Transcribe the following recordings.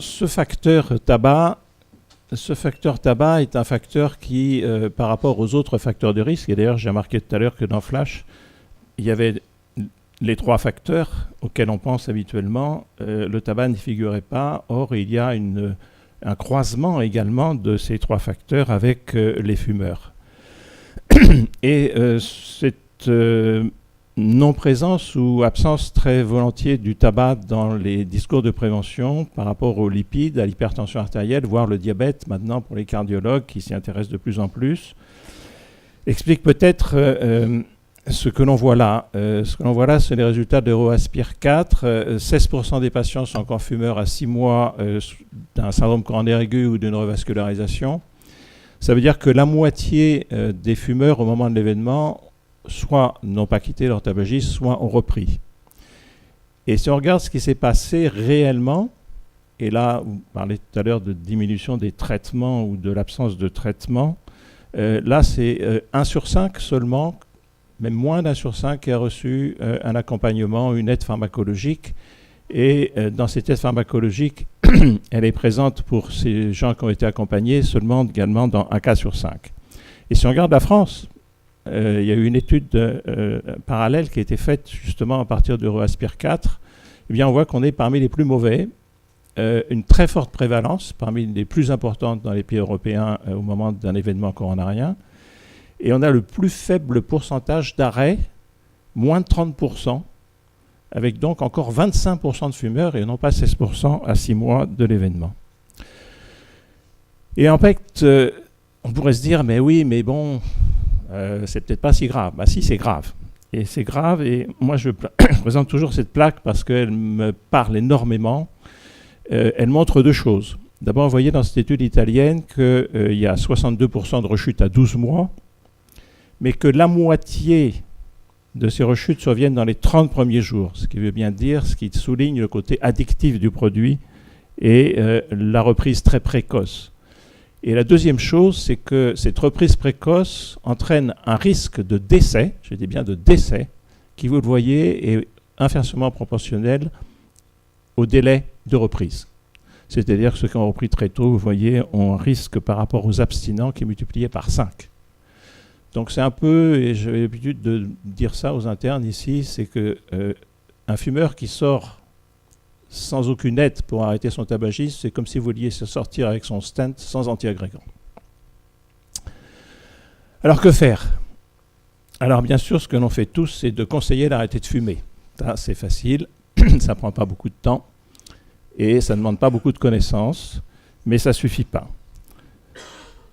ce facteur tabac est un facteur qui, par rapport aux autres facteurs de risque, et d'ailleurs j'ai remarqué tout à l'heure que dans Flash, il y avait les 3 facteurs auxquels on pense habituellement, le tabac n'y figurait pas. Or, il y a un croisement également de ces 3 facteurs avec les fumeurs. Et cette non-présence ou absence très volontiers du tabac dans les discours de prévention par rapport aux lipides, à l'hypertension artérielle, voire le diabète maintenant pour les cardiologues qui s'y intéressent de plus en plus, explique peut-être ce que l'on voit là. Ce que l'on voit là, c'est les résultats d'Euroaspire 4. 16% des patients sont encore fumeurs à 6 mois d'un syndrome coronaire aigu ou d'une revascularisation. Ça veut dire que la moitié des fumeurs au moment de l'événement soit n'ont pas quitté leur tabagisme, soit ont repris. Et si on regarde ce qui s'est passé réellement, et là, vous parlez tout à l'heure de diminution des traitements ou de l'absence de traitement, là, c'est 1 sur 5 seulement, même moins d'1 sur 5 qui a reçu un accompagnement, une aide pharmacologique. Et dans cette aide pharmacologique, elle est présente pour ces gens qui ont été accompagnés seulement également dans 1 cas sur 5. Et si on regarde la France, il y a eu une étude parallèle qui a été faite justement à partir d'Euroaspire 4. Eh bien, on voit qu'on est parmi les plus mauvais, une très forte prévalence, parmi les plus importantes dans les pays européens au moment d'un événement coronarien. Et on a le plus faible pourcentage d'arrêt, moins de 30%, avec donc encore 25% de fumeurs et non pas 16% à 6 mois de l'événement. Et en fait, on pourrait se dire, mais oui, mais bon, c'est peut-être pas si grave. Bah si, c'est grave. Et c'est grave, et moi je présente toujours cette plaque parce qu'elle me parle énormément. Elle montre 2 choses. D'abord, vous voyez dans cette étude italienne qu'il y a 62% de rechute à 12 mois, mais que la moitié de ces rechutes surviennent dans les 30 premiers jours, ce qui veut bien dire, ce qui souligne le côté addictif du produit et la reprise très précoce. Et la deuxième chose, c'est que cette reprise précoce entraîne un risque de décès, je dis bien de décès, qui, vous le voyez, est inversement proportionnel au délai de reprise. C'est-à-dire que ceux qui ont repris très tôt, vous voyez, ont un risque par rapport aux abstinents qui est multiplié par 5. Donc c'est un peu, et j'ai l'habitude de dire ça aux internes ici, c'est qu'un fumeur qui sort sans aucune aide pour arrêter son tabagisme, c'est comme si vous vouliez se sortir avec son stent sans antiagrégant. Alors que faire? Alors bien sûr, ce que l'on fait tous, c'est de conseiller d'arrêter de fumer. Ça, c'est facile, ça ne prend pas beaucoup de temps et ça ne demande pas beaucoup de connaissances, mais ça ne suffit pas.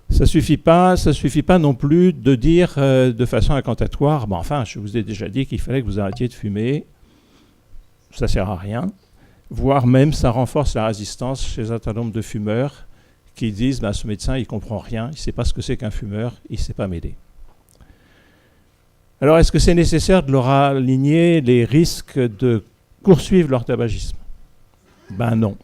Ça suffit pas non plus de dire de façon incantatoire, bon, enfin, je vous ai déjà dit qu'il fallait que vous arrêtiez de fumer, ça ne sert à rien. Voire même ça renforce la résistance chez un certain nombre de fumeurs qui disent ce médecin il ne comprend rien, il ne sait pas ce que c'est qu'un fumeur, il ne sait pas m'aider. Alors est-ce que c'est nécessaire de leur aligner les risques de poursuivre leur tabagisme? Ben non.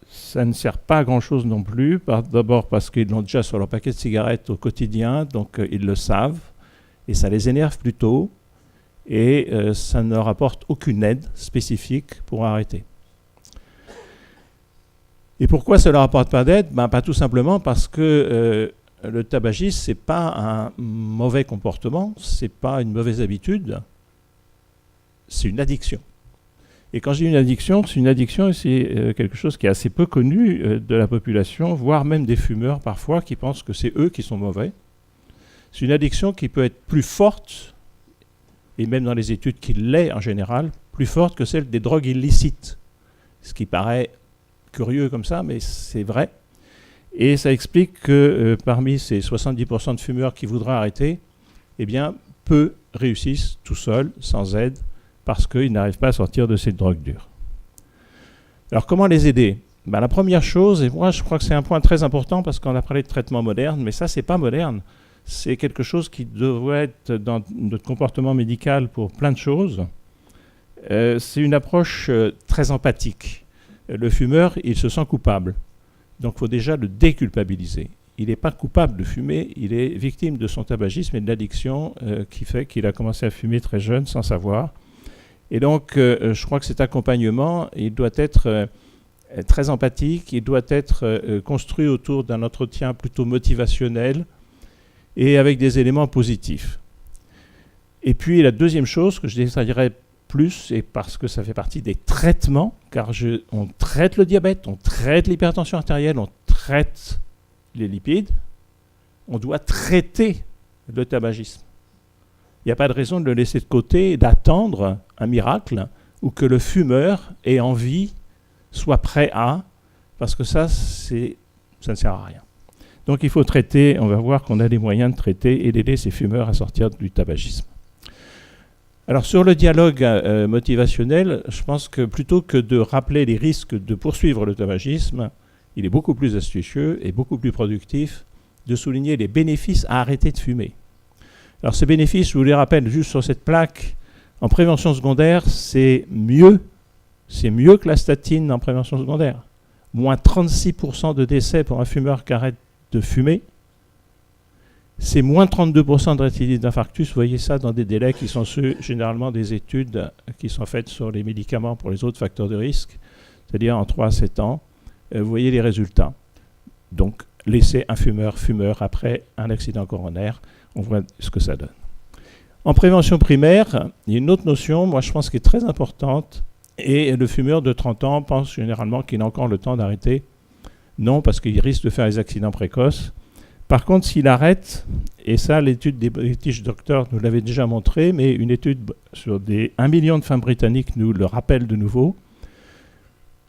Ça ne sert pas à grand-chose non plus, d'abord parce qu'ils l'ont déjà sur leur paquet de cigarettes au quotidien, donc ils le savent, et ça les énerve plutôt, et ça ne leur apporte aucune aide spécifique pour arrêter. Et pourquoi ça ne leur apporte pas d'aide? Pas tout simplement parce que le tabagisme, ce n'est pas un mauvais comportement, ce n'est pas une mauvaise habitude, c'est une addiction. Et quand je dis une addiction, c'est quelque chose qui est assez peu connu de la population, voire même des fumeurs parfois qui pensent que c'est eux qui sont mauvais. C'est une addiction qui peut être plus forte, et même dans les études qu'il l'est en général, plus forte que celle des drogues illicites, ce qui paraît curieux comme ça, mais c'est vrai. Et ça explique que parmi ces 70% de fumeurs qui voudraient arrêter, eh bien, peu réussissent tout seuls, sans aide, parce qu'ils n'arrivent pas à sortir de ces drogues dures. Alors, comment les aider? La première chose, et moi je crois que c'est un point très important, parce qu'on a parlé de traitement moderne, mais ça, c'est pas moderne. C'est quelque chose qui devrait être dans notre comportement médical pour plein de choses. C'est une approche très empathique. Le fumeur, il se sent coupable. Donc, il faut déjà le déculpabiliser. Il n'est pas coupable de fumer, il est victime de son tabagisme et de l'addiction qui fait qu'il a commencé à fumer très jeune sans savoir. Et donc, je crois que cet accompagnement, il doit être très empathique, il doit être construit autour d'un entretien plutôt motivationnel et avec des éléments positifs. Et puis la deuxième chose que je détaillerai plus, et parce que ça fait partie des traitements, car on traite le diabète, on traite l'hypertension artérielle, on traite les lipides, on doit traiter le tabagisme. Il n'y a pas de raison de le laisser de côté et d'attendre un miracle ou que le fumeur ait envie, soit prêt à, parce que ça ne sert à rien. Donc il faut traiter, on va voir qu'on a les moyens de traiter et d'aider ces fumeurs à sortir du tabagisme. Alors sur le dialogue motivationnel, je pense que plutôt que de rappeler les risques de poursuivre le tabagisme, il est beaucoup plus astucieux et beaucoup plus productif de souligner les bénéfices à arrêter de fumer. Alors ces bénéfices, je vous les rappelle juste sur cette plaque, en prévention secondaire, c'est mieux que la statine en prévention secondaire. Moins 36% de décès pour un fumeur qui arrête de fumer. C'est moins 32% de récidive d'infarctus. Vous voyez ça dans des délais qui sont ceux, généralement, des études qui sont faites sur les médicaments pour les autres facteurs de risque, c'est-à-dire en 3 à 7 ans. Vous voyez les résultats. Donc, laisser un fumeur après un accident coronaire, on voit ce que ça donne. En prévention primaire, il y a une autre notion, moi je pense, qui est très importante, et le fumeur de 30 ans pense généralement qu'il a encore le temps d'arrêter. Non, parce qu'il risque de faire des accidents précoces. Par contre, s'il arrête, et ça l'étude des British Doctors nous l'avait déjà montré, mais une étude sur 1 million de femmes britanniques nous le rappelle de nouveau,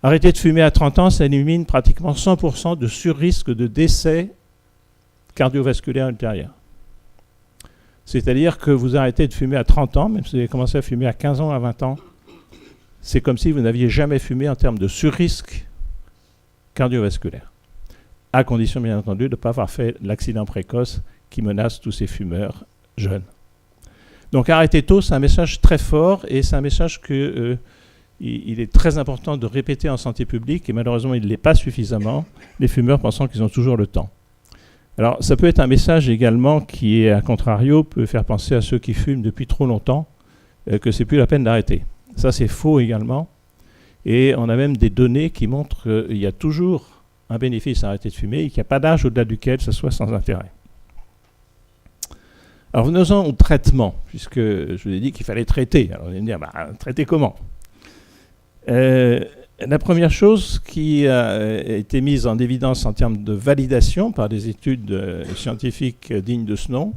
arrêter de fumer à 30 ans, ça élimine pratiquement 100% de surrisque de décès cardiovasculaire ultérieur. C'est-à-dire que vous arrêtez de fumer à 30 ans, même si vous avez commencé à fumer à 15 ans, à 20 ans, c'est comme si vous n'aviez jamais fumé en termes de surrisque cardiovasculaire. À condition, bien entendu, de ne pas avoir fait l'accident précoce qui menace tous ces fumeurs jeunes. Donc arrêter tôt, c'est un message très fort et c'est un message qu'il est très important de répéter en santé publique et malheureusement, il ne l'est pas suffisamment, les fumeurs pensant qu'ils ont toujours le temps. Alors ça peut être un message également qui, à contrario, peut faire penser à ceux qui fument depuis trop longtemps que c'est plus la peine d'arrêter. Ça, c'est faux également. Et on a même des données qui montrent qu'il y a toujours un bénéfice à arrêter de fumer et qu'il n'y a pas d'âge au-delà duquel ce soit sans intérêt. Alors venons-en au traitement, puisque je vous ai dit qu'il fallait traiter. Alors vous allez me dire, traiter comment ? La première chose qui a été mise en évidence en termes de validation par des études scientifiques dignes de ce nom,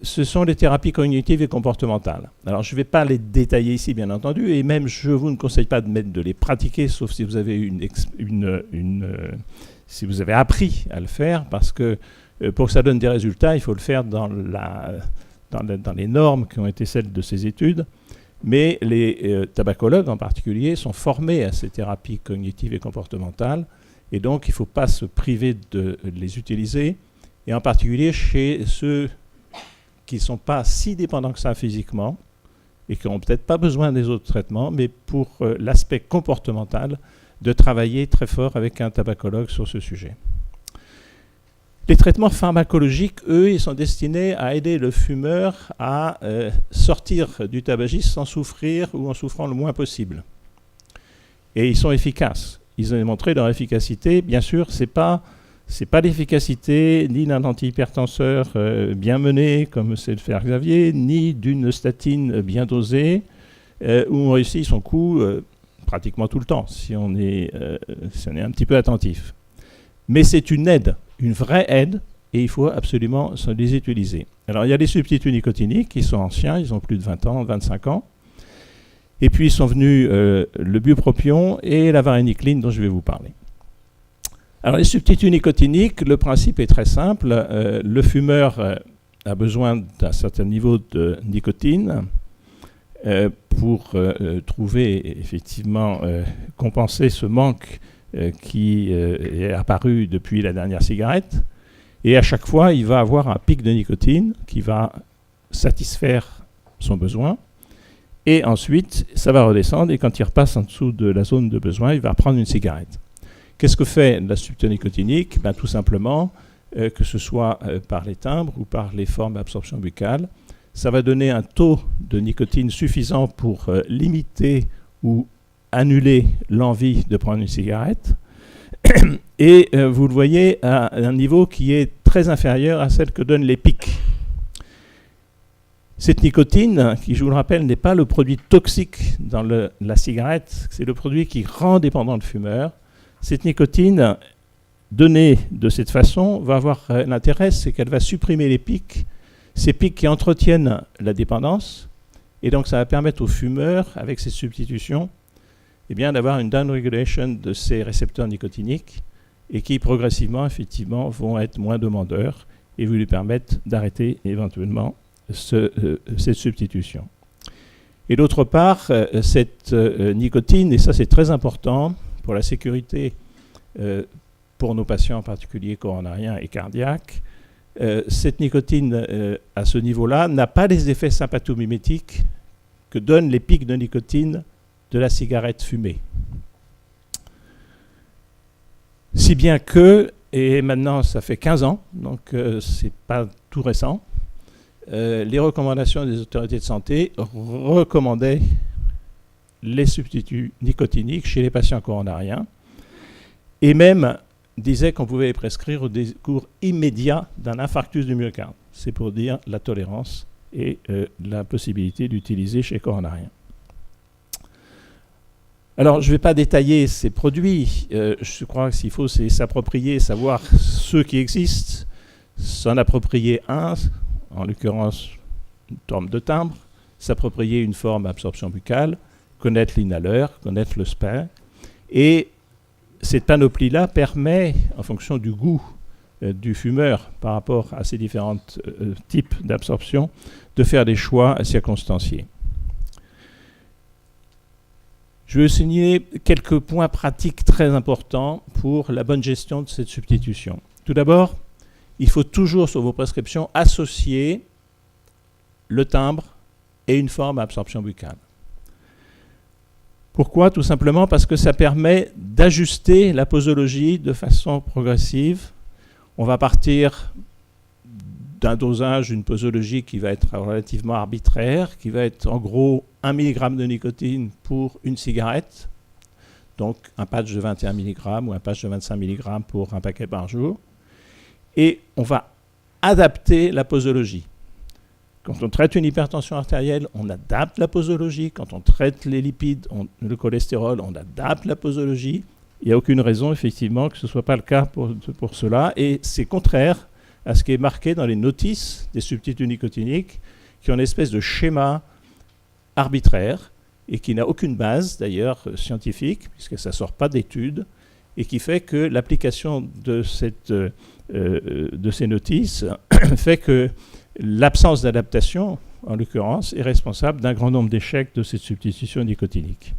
ce sont les thérapies cognitives et comportementales. Alors, je ne vais pas les détailler ici, bien entendu, et même je vous ne conseille pas de les pratiquer, sauf si vous avez si vous avez appris à le faire, parce que pour que ça donne des résultats, il faut le faire dans les normes qui ont été celles de ces études. Mais les tabacologues en particulier sont formés à ces thérapies cognitives et comportementales, et donc il ne faut pas se priver de les utiliser, et en particulier chez ceux qui ne sont pas si dépendants que ça physiquement et qui n'ont peut-être pas besoin des autres traitements, mais pour l'aspect comportemental, de travailler très fort avec un tabacologue sur ce sujet. Les traitements pharmacologiques, eux, ils sont destinés à aider le fumeur à sortir du tabagisme sans souffrir ou en souffrant le moins possible. Et ils sont efficaces. Ils ont démontré leur efficacité. Bien sûr, c'est pas l'efficacité ni d'un antihypertenseur bien mené, comme c'est le faire Xavier, ni d'une statine bien dosée, où on réussit son coup pratiquement tout le temps, si on est un petit peu attentif. Mais c'est une aide, une vraie aide, et il faut absolument les utiliser. Alors, il y a les substituts nicotiniques qui sont anciens, ils ont plus de 20 ans, 25 ans. Et puis, sont venus le bupropion et la varénicline dont je vais vous parler. Alors, les substituts nicotiniques, le principe est très simple. Le fumeur a besoin d'un certain niveau de nicotine pour trouver, effectivement, compenser ce manque qui est apparu depuis la dernière cigarette. Et à chaque fois, il va avoir un pic de nicotine qui va satisfaire son besoin. Et ensuite, ça va redescendre. Et quand il repasse en dessous de la zone de besoin, il va reprendre une cigarette. Qu'est-ce que fait la substitution nicotinique ? Tout simplement, que ce soit par les timbres ou par les formes d'absorption buccale, ça va donner un taux de nicotine suffisant pour limiter ou annuler l'envie de prendre une cigarette. Et vous le voyez à un niveau qui est très inférieur à celle que donnent les pics. Cette nicotine, qui je vous le rappelle, n'est pas le produit toxique dans la cigarette, c'est le produit qui rend dépendant le fumeur. Cette nicotine, donnée de cette façon, va avoir l'intérêt, c'est qu'elle va supprimer les pics, ces pics qui entretiennent la dépendance, et donc ça va permettre aux fumeurs, avec ces substitutions, eh bien, d'avoir une downregulation de ces récepteurs nicotiniques, et qui progressivement, effectivement, vont être moins demandeurs, et vous lui permettre d'arrêter éventuellement cette substitution. Et d'autre part, cette nicotine, et ça c'est très important pour la sécurité pour nos patients en particulier coronariens et cardiaques, cette nicotine à ce niveau-là n'a pas les effets sympathomimétiques que donnent les pics de nicotine de la cigarette fumée. Si bien que, et maintenant ça fait 15 ans, donc c'est pas tout récent, les recommandations des autorités de santé recommandaient les substituts nicotiniques chez les patients coronariens et même disaient qu'on pouvait les prescrire au décours immédiat d'un infarctus du myocarde. C'est pour dire la tolérance et la possibilité d'utiliser chez les coronariens. Alors, je ne vais pas détailler ces produits. Je crois que s'il faut, c'est s'approprier, savoir ceux qui existent, s'en approprier un, en l'occurrence une forme de timbre, s'approprier une forme d'absorption buccale, connaître l'inhaleur, connaître le spin. Et cette panoplie-là permet, en fonction du goût du fumeur par rapport à ces différents types d'absorption, de faire des choix circonstanciés. Je vais souligner quelques points pratiques très importants pour la bonne gestion de cette substitution. Tout d'abord, il faut toujours, sur vos prescriptions, associer le timbre et une forme à absorption buccale. Pourquoi ? Tout simplement parce que ça permet d'ajuster la posologie de façon progressive. On va partir d'un dosage, d'une posologie qui va être relativement arbitraire, qui va être en gros 1 mg de nicotine pour une cigarette, donc un patch de 21 mg ou un patch de 25 mg pour un paquet par jour. Et on va adapter la posologie. Quand on traite une hypertension artérielle, on adapte la posologie. Quand on traite les lipides, le cholestérol, on adapte la posologie. Il n'y a aucune raison, effectivement, que ce ne soit pas le cas pour cela. Et c'est contraire à ce qui est marqué dans les notices des substituts nicotiniques, qui ont une espèce de schéma arbitraire et qui n'a aucune base, d'ailleurs, scientifique, puisque ça ne sort pas d'études, et qui fait que l'application de ces notices fait que l'absence d'adaptation, en l'occurrence, est responsable d'un grand nombre d'échecs de cette substitution nicotinique.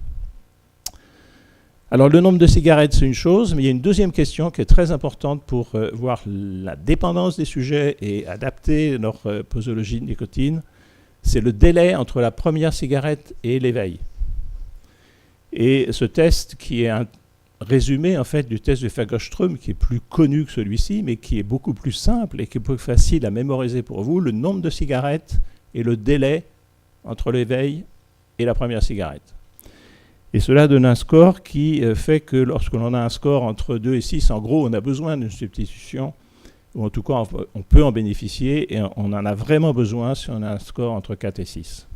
Alors, le nombre de cigarettes, c'est une chose, mais il y a une deuxième question qui est très importante pour voir la dépendance des sujets et adapter leur posologie de nicotine. C'est le délai entre la première cigarette et l'éveil. Et ce test, qui est un résumé en fait du test de Fagerström, qui est plus connu que celui-ci, mais qui est beaucoup plus simple et qui est plus facile à mémoriser pour vous, le nombre de cigarettes et le délai entre l'éveil et la première cigarette. Et cela donne un score qui fait que lorsque l'on a un score entre 2 et 6, en gros, on a besoin d'une substitution, ou en tout cas, on peut en bénéficier, et on en a vraiment besoin si on a un score entre 4 et 6.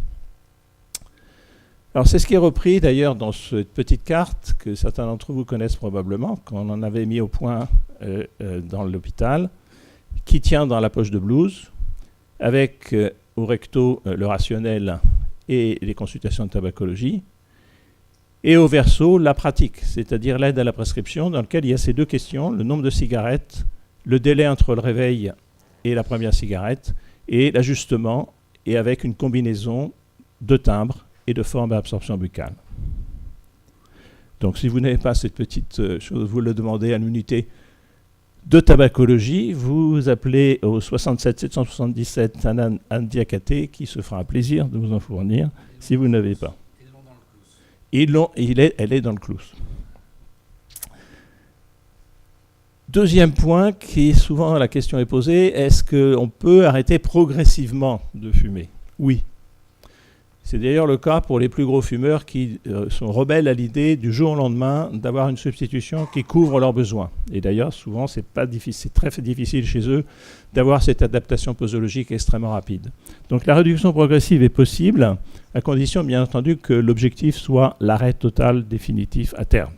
Alors, c'est ce qui est repris d'ailleurs dans cette petite carte que certains d'entre vous connaissent probablement, qu'on en avait mis au point dans l'hôpital, qui tient dans la poche de blouse, avec au recto le rationnel et les consultations de tabacologie, et au verso la pratique, c'est-à-dire l'aide à la prescription, dans lequel il y a ces deux questions, le nombre de cigarettes, le délai entre le réveil et la première cigarette, et l'ajustement, et avec une combinaison de timbres et de formes à absorption buccale. Donc si vous n'avez pas cette petite chose, vous le demandez à l'unité de tabacologie, vous appelez au 67 777 Anne Diakaté, qui se fera un plaisir de vous en fournir si vous n'avez pas. Elle est dans le clous. Deuxième point, qui souvent la question est posée, est-ce qu'on peut arrêter progressivement de fumer ? Oui. C'est d'ailleurs le cas pour les plus gros fumeurs qui sont rebelles à l'idée du jour au lendemain d'avoir une substitution qui couvre leurs besoins. Et d'ailleurs, souvent, c'est très difficile chez eux d'avoir cette adaptation posologique extrêmement rapide. Donc la réduction progressive est possible, à condition, bien entendu, que l'objectif soit l'arrêt total définitif à terme.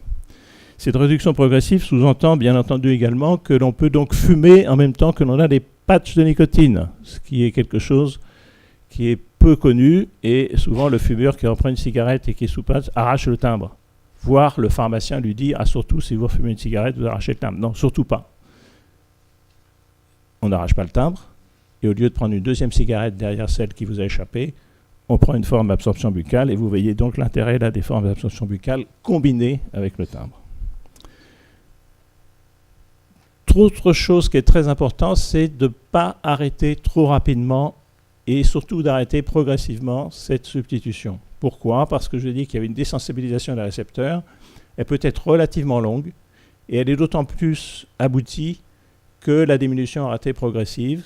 Cette réduction progressive sous-entend, bien entendu, également que l'on peut donc fumer en même temps que l'on a des patchs de nicotine, ce qui est quelque chose qui est peu connu, et souvent le fumeur qui reprend une cigarette et qui est sous patch arrache le timbre. Voire le pharmacien lui dit « Ah, surtout, si vous fumez une cigarette, vous arrachez le timbre. » Non, surtout pas. On n'arrache pas le timbre, et au lieu de prendre une deuxième cigarette derrière celle qui vous a échappé, on prend une forme d'absorption buccale, et vous voyez donc l'intérêt là des formes d'absorption buccale combinées avec le timbre. Autre chose qui est très importante, c'est de ne pas arrêter trop rapidement et surtout d'arrêter progressivement cette substitution. Pourquoi? Parce que je dis qu'il y avait une désensibilisation des récepteurs. Elle peut être relativement longue et elle est d'autant plus aboutie que la diminution aura été progressive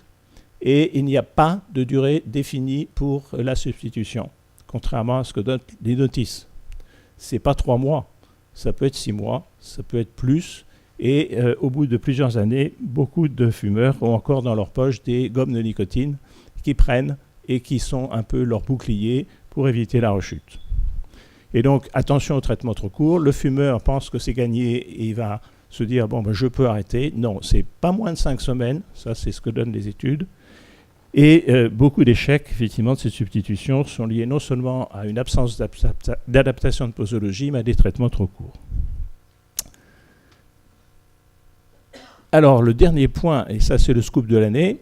et il n'y a pas de durée définie pour la substitution, contrairement à ce que donnent les notices. Ce n'est pas 3 mois, ça peut être 6 mois, ça peut être plus. Et au bout de plusieurs années, beaucoup de fumeurs ont encore dans leur poche des gommes de nicotine qui prennent et qui sont un peu leur bouclier pour éviter la rechute. Et donc, attention au traitement trop court. Le fumeur pense que c'est gagné et il va se dire « bon, ben, je peux arrêter ». Non, c'est pas moins de 5 semaines, ça c'est ce que donnent les études. Et beaucoup d'échecs, effectivement, de cette substitution sont liés non seulement à une absence d'adaptation de posologie, mais à des traitements trop courts. Alors, le dernier point, et ça c'est le scoop de l'année,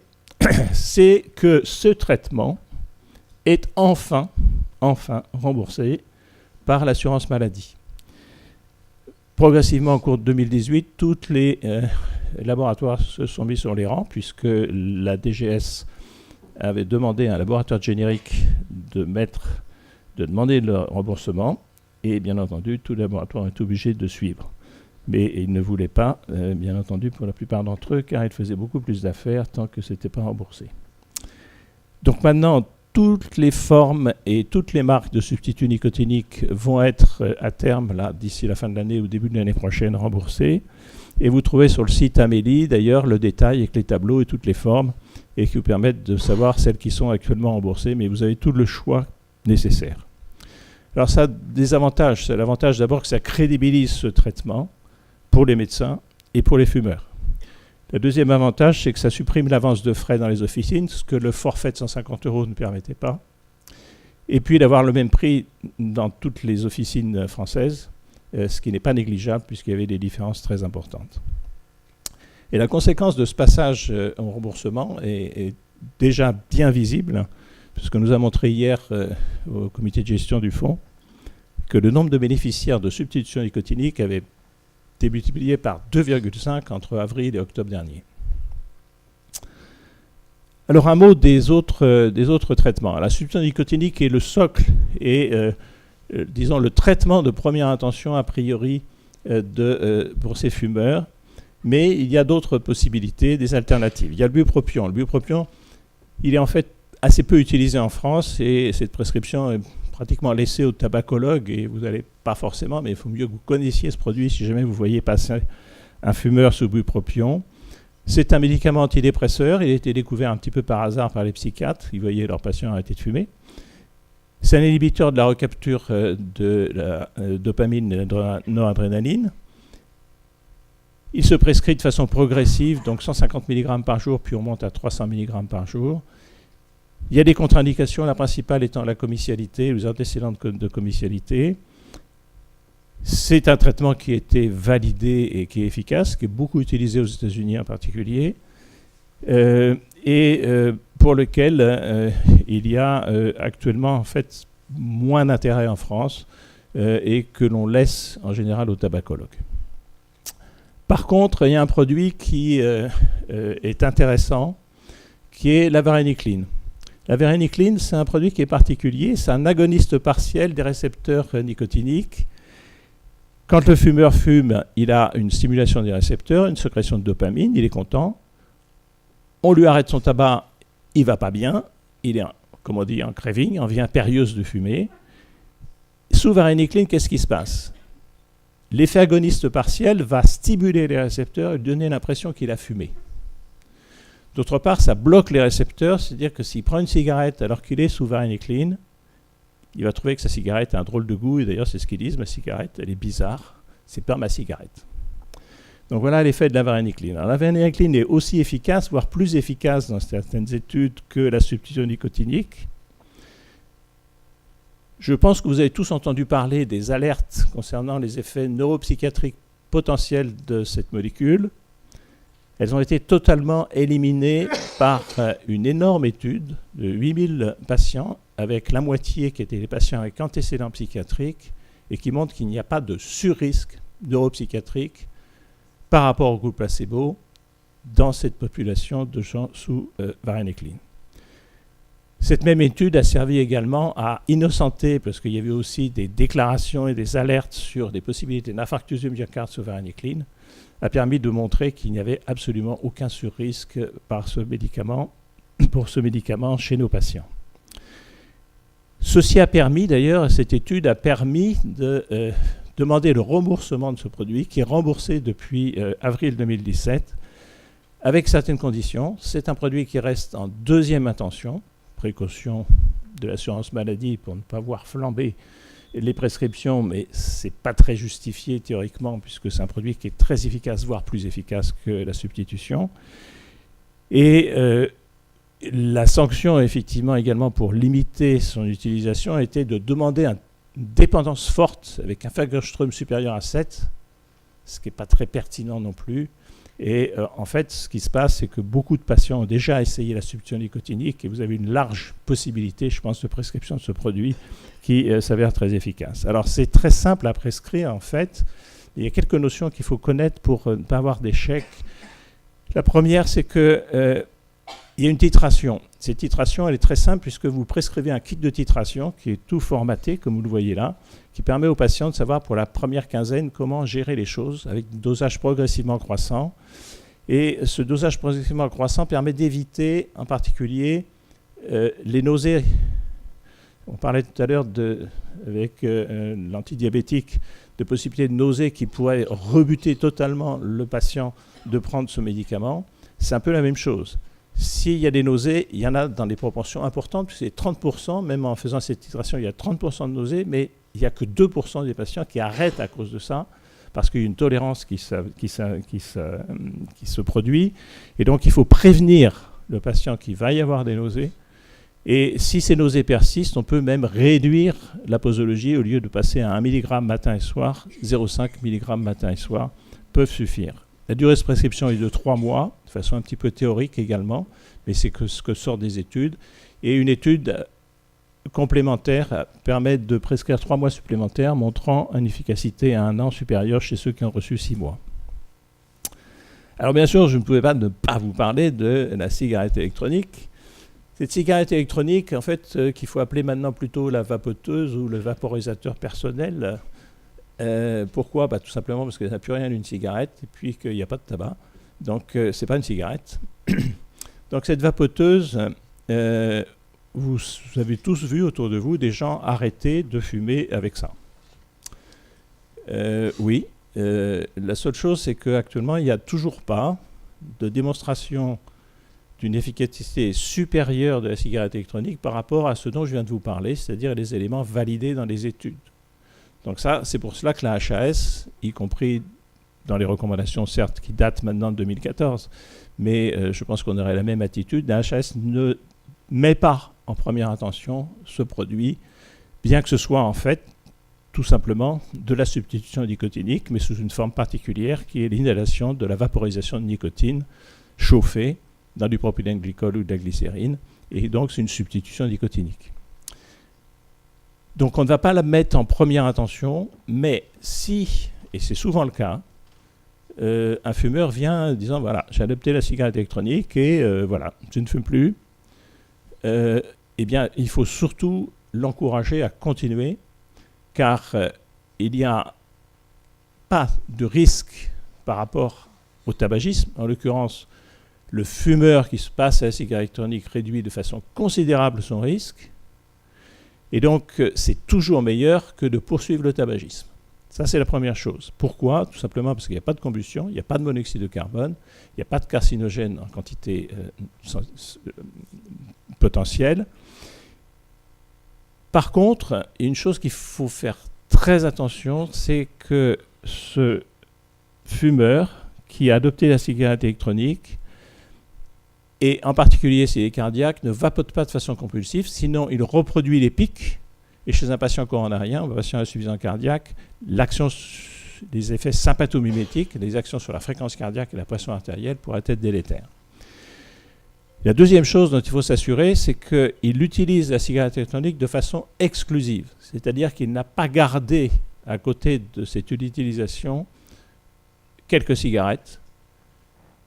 c'est que ce traitement est enfin remboursé par l'assurance maladie. Progressivement, au cours de 2018, tous les laboratoires se sont mis sur les rangs, puisque la DGS avait demandé à un laboratoire générique de demander le remboursement, et bien entendu, tout laboratoire est obligé de suivre. Mais ils ne voulaient pas, bien entendu, pour la plupart d'entre eux, car ils faisaient beaucoup plus d'affaires tant que ce n'était pas remboursé. Donc maintenant, toutes les formes et toutes les marques de substituts nicotiniques vont être à terme, là, d'ici la fin de l'année ou début de l'année prochaine, remboursées. Et vous trouvez sur le site Amélie, d'ailleurs, le détail avec les tableaux et toutes les formes, et qui vous permettent de savoir celles qui sont actuellement remboursées, mais vous avez tout le choix nécessaire. Alors ça a des avantages. C'est l'avantage d'abord que ça crédibilise ce traitement pour les médecins et pour les fumeurs. Le deuxième avantage, c'est que ça supprime l'avance de frais dans les officines, ce que le forfait de 150 € ne permettait pas. Et puis d'avoir le même prix dans toutes les officines françaises, ce qui n'est pas négligeable puisqu'il y avait des différences très importantes. Et la conséquence de ce passage en remboursement est déjà bien visible, puisque nous avons montré hier au comité de gestion du fonds que le nombre de bénéficiaires de substitution nicotinique avait été multiplié par 2,5 entre avril et octobre dernier. Alors un mot des autres traitements. La substitution nicotinique est le socle et disons le traitement de première intention a priori pour ces fumeurs, mais il y a d'autres possibilités, des alternatives. Il y a le bupropion. Le bupropion, il est en fait assez peu utilisé en France et cette prescription est pratiquement laissée aux tabacologues et vous n'allez pas forcément, mais il faut mieux que vous connaissiez ce produit si jamais vous voyez passer un fumeur sous bupropion. C'est un médicament antidépresseur, il a été découvert un petit peu par hasard par les psychiatres, ils voyaient leurs patients arrêter de fumer. C'est un inhibiteur de la recapture de la dopamine et de la noradrénaline. Il se prescrit de façon progressive, donc 150 mg par jour, puis on monte à 300 mg par jour. Il y a des contre-indications, la principale étant la commercialité, les antécédents de commercialité. C'est un traitement qui a été validé et qui est efficace, qui est beaucoup utilisé aux États-Unis en particulier, pour lequel il y a actuellement en fait moins d'intérêt en France et que l'on laisse en général aux tabacologues. Par contre, il y a un produit qui est intéressant, qui est la varenicline. La varenicline, c'est un produit qui est particulier, c'est un agoniste partiel des récepteurs nicotiniques. Quand le fumeur fume, il a une stimulation des récepteurs, une sécrétion de dopamine, il est content. On lui arrête son tabac, il ne va pas bien, il est comme on dit en craving, envie impérieuse de fumer. Sous varenicline, qu'est-ce qui se passe? L'effet agoniste partiel va stimuler les récepteurs et donner l'impression qu'il a fumé. D'autre part, ça bloque les récepteurs, c'est-à-dire que s'il prend une cigarette alors qu'il est sous varenicline, il va trouver que sa cigarette a un drôle de goût, et d'ailleurs c'est ce qu'ils disent, ma cigarette, elle est bizarre, c'est pas ma cigarette. Donc voilà l'effet de la varenicline. Alors la varenicline est aussi efficace, voire plus efficace dans certaines études que la substitution nicotinique. Je pense que vous avez tous entendu parler des alertes concernant les effets neuropsychiatriques potentiels de cette molécule. Elles ont été totalement éliminées par une énorme étude de 8000 patients, avec la moitié qui étaient des patients avec antécédents psychiatriques, et qui montre qu'il n'y a pas de surrisque neuropsychiatrique par rapport au groupe placebo dans cette population de gens sous varenicline. Cette même étude a servi également à innocenter, parce qu'il y avait aussi des déclarations et des alertes sur des possibilités d'infarctus du myocarde sous varenicline, a permis de montrer qu'il n'y avait absolument aucun surrisque pour ce médicament chez nos patients. Ceci a permis, d'ailleurs, cette étude a permis de demander le remboursement de ce produit, qui est remboursé depuis avril 2017, avec certaines conditions. C'est un produit qui reste en deuxième intention, précaution de l'assurance maladie pour ne pas voir flamber les prescriptions, mais ce n'est pas très justifié théoriquement, puisque c'est un produit qui est très efficace, voire plus efficace que la substitution. Et la sanction, effectivement, également pour limiter son utilisation, a été de demander une dépendance forte avec un Fagerström supérieur à 7, ce qui n'est pas très pertinent non plus. Et en fait, ce qui se passe, c'est que beaucoup de patients ont déjà essayé la substitution nicotinique et vous avez une large possibilité, je pense, de prescription de ce produit qui s'avère très efficace. Alors, c'est très simple à prescrire, en fait. Il y a quelques notions qu'il faut connaître pour ne pas avoir d'échec. La première, c'est qu'il y a une titration. Cette titration, elle est très simple puisque vous prescrivez un kit de titration qui est tout formaté, comme vous le voyez là, qui permet aux patients de savoir pour la première quinzaine comment gérer les choses avec un dosage progressivement croissant. Et ce dosage progressivement croissant permet d'éviter en particulier les nausées. On parlait tout à l'heure avec l'antidiabétique de possibilités de nausées qui pourraient rebuter totalement le patient de prendre ce médicament. C'est un peu la même chose. S'il y a des nausées, il y en a dans des proportions importantes, puisque c'est 30%, même en faisant cette titration, il y a 30% de nausées, mais il n'y a que 2% des patients qui arrêtent à cause de ça, parce qu'il y a une tolérance qui se produit. Et donc, il faut prévenir le patient qu'il va y avoir des nausées. Et si ces nausées persistent, on peut même réduire la posologie au lieu de passer à 1 mg matin et soir, 0,5 mg matin et soir peuvent suffire. La durée de prescription est de 3 mois, de façon un petit peu théorique également, mais c'est ce que sortent des études. Et une étude complémentaire permet de prescrire 3 mois supplémentaires, montrant une efficacité à 1 an supérieure chez ceux qui ont reçu 6 mois. Alors bien sûr, je ne pouvais pas ne pas vous parler de la cigarette électronique. Cette cigarette électronique, en fait, qu'il faut appeler maintenant plutôt la vapoteuse ou le vaporisateur personnel. Pourquoi? Tout simplement parce qu'elle n'a plus rien d'une cigarette et puis qu'il n'y a pas de tabac. Donc, ce n'est pas une cigarette. Donc, cette vapoteuse, vous avez tous vu autour de vous des gens arrêter de fumer avec ça. Oui. La seule chose, c'est qu'actuellement, il n'y a toujours pas de démonstration d'une efficacité supérieure de la cigarette électronique par rapport à ce dont je viens de vous parler, c'est-à-dire les éléments validés dans les études. Donc ça, c'est pour cela que la HAS, y compris dans les recommandations, certes, qui datent maintenant de 2014, mais je pense qu'on aurait la même attitude, la HAS ne met pas en première intention ce produit, bien que ce soit en fait tout simplement de la substitution nicotinique, mais sous une forme particulière qui est l'inhalation de la vaporisation de nicotine chauffée dans du propylène glycol ou de la glycérine, et donc c'est une substitution nicotinique. Donc on ne va pas la mettre en première intention, mais si, et c'est souvent le cas, un fumeur vient en disant voilà, j'ai adopté la cigarette électronique et voilà, je ne fume plus, eh bien il faut surtout l'encourager à continuer, car il n'y a pas de risque par rapport au tabagisme. En l'occurrence, Le fumeur qui se passe à la cigarette électronique réduit de façon considérable son risque. Et donc, c'est toujours meilleur que de poursuivre le tabagisme. Ça, c'est la première chose. Pourquoi ? Tout simplement parce qu'il n'y a pas de combustion, il n'y a pas de monoxyde de carbone, il n'y a pas de carcinogène en quantité potentielle. Par contre, une chose qu'il faut faire très attention, c'est que ce fumeur qui a adopté la cigarette électronique, et en particulier s'il est cardiaque, ne vapote pas de façon compulsive, sinon il reproduit les pics. Et chez un patient coronarien, un patient insuffisant cardiaque, les effets sympathomimétiques, les actions sur la fréquence cardiaque et la pression artérielle pourraient être délétères. La deuxième chose dont il faut s'assurer, c'est qu'il utilise la cigarette électronique de façon exclusive, c'est-à-dire qu'il n'a pas gardé à côté de cette utilisation quelques cigarettes,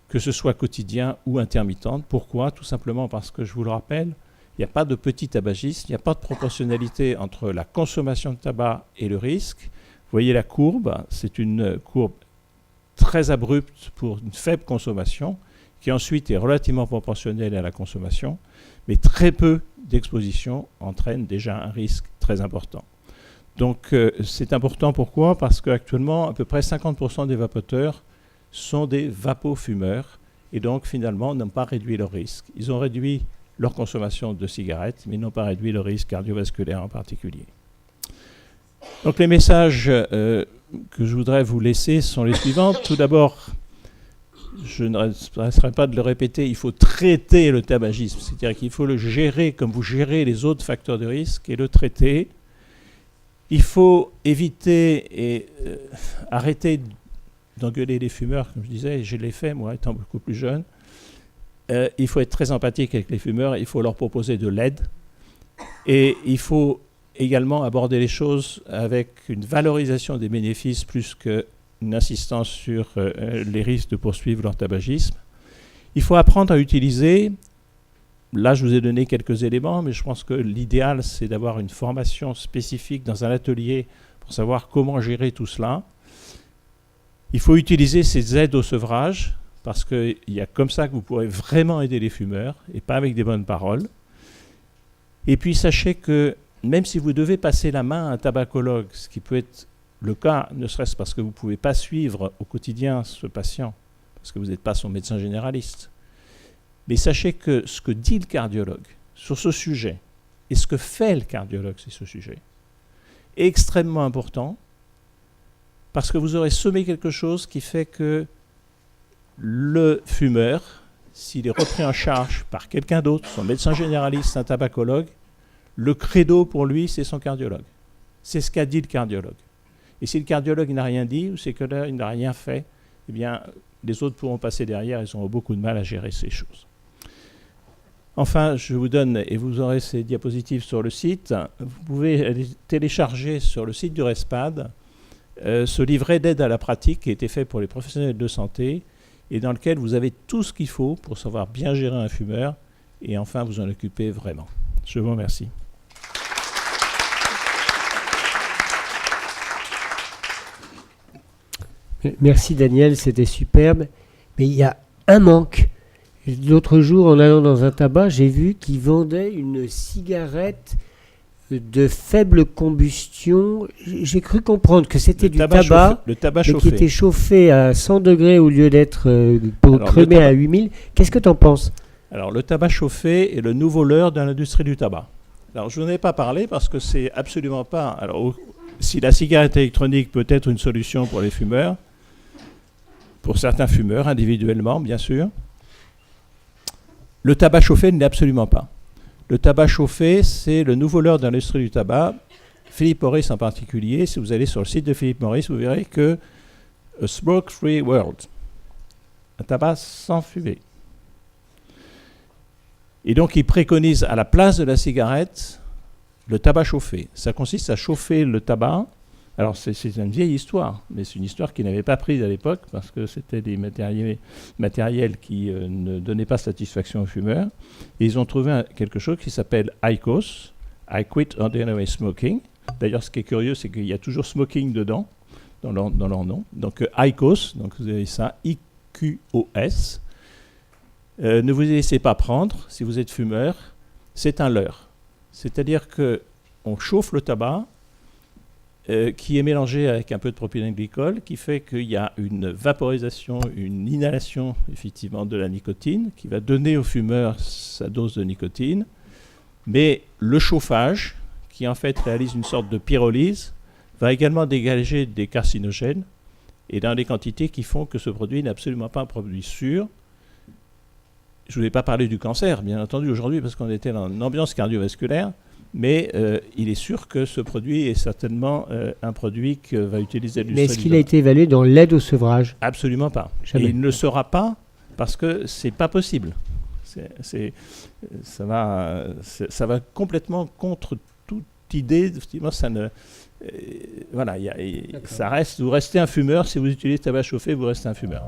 que ce soit quotidien ou intermittente. Pourquoi ? Tout simplement parce que, je vous le rappelle, il n'y a pas de petit tabagisme, il n'y a pas de proportionnalité entre la consommation de tabac et le risque. Vous voyez la courbe, c'est une courbe très abrupte pour une faible consommation, qui ensuite est relativement proportionnelle à la consommation, mais très peu d'exposition entraîne déjà un risque très important. Donc c'est important, pourquoi ? Parce qu'actuellement, à peu près 50% des vapoteurs sont des vapofumeurs, et donc finalement n'ont pas réduit leur risque. Ils ont réduit leur consommation de cigarettes, mais n'ont pas réduit le risque cardiovasculaire en particulier. Donc les messages que je voudrais vous laisser sont les suivants. Tout d'abord, je ne cesserai pas de le répéter, il faut traiter le tabagisme, c'est-à-dire qu'il faut le gérer comme vous gérez les autres facteurs de risque et le traiter. Il faut éviter et arrêter d'engueuler les fumeurs, comme je disais, je l'ai fait moi étant beaucoup plus jeune. Il faut être très empathique avec les fumeurs, il faut leur proposer de l'aide et il faut également aborder les choses avec une valorisation des bénéfices plus qu'une insistance sur les risques de poursuivre leur tabagisme. Il faut apprendre à utiliser, là je vous ai donné quelques éléments, mais je pense que l'idéal c'est d'avoir une formation spécifique dans un atelier pour savoir comment gérer tout cela. Il faut utiliser ces aides au sevrage, parce qu'il y a comme ça que vous pourrez vraiment aider les fumeurs, et pas avec des bonnes paroles. Et puis sachez que même si vous devez passer la main à un tabacologue, ce qui peut être le cas, ne serait-ce parce que vous ne pouvez pas suivre au quotidien ce patient, parce que vous n'êtes pas son médecin généraliste, mais sachez que ce que dit le cardiologue sur ce sujet, et ce que fait le cardiologue sur ce sujet, est extrêmement important, parce que vous aurez semé quelque chose qui fait que le fumeur, s'il est repris en charge par quelqu'un d'autre, son médecin généraliste, un tabacologue, le credo pour lui, c'est son cardiologue. C'est ce qu'a dit le cardiologue. Et si le cardiologue n'a rien dit, ou c'est que là, il n'a rien fait, eh bien, les autres pourront passer derrière, ils auront beaucoup de mal à gérer ces choses. Enfin, je vous donne, et vous aurez ces diapositives sur le site, vous pouvez télécharger sur le site du RESPAD ce livret d'aide à la pratique qui a été fait pour les professionnels de santé et dans lequel vous avez tout ce qu'il faut pour savoir bien gérer un fumeur et enfin vous en occuper vraiment. Je vous remercie. Merci Daniel, c'était superbe. Mais il y a un manque. L'autre jour, en allant dans un tabac, j'ai vu qu'ils vendaient une cigarette de faible combustion. J'ai cru comprendre que c'était du tabac, le tabac mais chauffé. qui était chauffé à 100 degrés au lieu d'être cremer à 8000. Qu'est-ce que tu en penses ? Alors, le tabac chauffé est le nouveau leurre de l'industrie du tabac. Alors, je n'en ai pas parlé parce que c'est absolument pas... Alors, si la cigarette électronique peut être une solution pour les fumeurs, pour certains fumeurs individuellement, bien sûr, le tabac chauffé ne l'est absolument pas. Le tabac chauffé, c'est le nouveau leurre de l'industrie du tabac. Philip Morris en particulier, si vous allez sur le site de Philip Morris, vous verrez que A Smoke-Free World, un tabac sans fumée. Et donc, il préconise à la place de la cigarette le tabac chauffé. Ça consiste à chauffer le tabac. Alors, c'est une vieille histoire, mais c'est une histoire qui n'avait pas prise à l'époque parce que c'était des matériels qui ne donnaient pas satisfaction aux fumeurs. Et ils ont trouvé quelque chose qui s'appelle IQOS, I Quit Ordinary Smoking. D'ailleurs, ce qui est curieux, c'est qu'il y a toujours smoking dedans, dans leur nom. Donc, IQOS, donc vous avez ça, IQOS. Ne vous y laissez pas prendre si vous êtes fumeur, c'est un leurre. C'est-à-dire qu'on chauffe le tabac qui est mélangé avec un peu de propylène-glycol, qui fait qu'il y a une vaporisation, une inhalation effectivement de la nicotine, qui va donner au fumeur sa dose de nicotine. Mais le chauffage, qui en fait réalise une sorte de pyrolyse, va également dégager des carcinogènes, et dans des quantités qui font que ce produit n'est absolument pas un produit sûr. Je ne voulais pas parler du cancer, bien entendu, aujourd'hui, parce qu'on était dans une ambiance cardiovasculaire, mais il est sûr que ce produit est certainement un produit que va utiliser l'industrie. Mais est-ce qu'il a été évalué dans l'aide au sevrage ? Absolument pas. Jamais. Et il ne le sera pas parce que c'est pas possible. Ça va complètement contre toute idée. Effectivement, ça ne... voilà, ça reste, vous restez un fumeur. Si vous utilisez le tabac chauffé, vous restez un fumeur.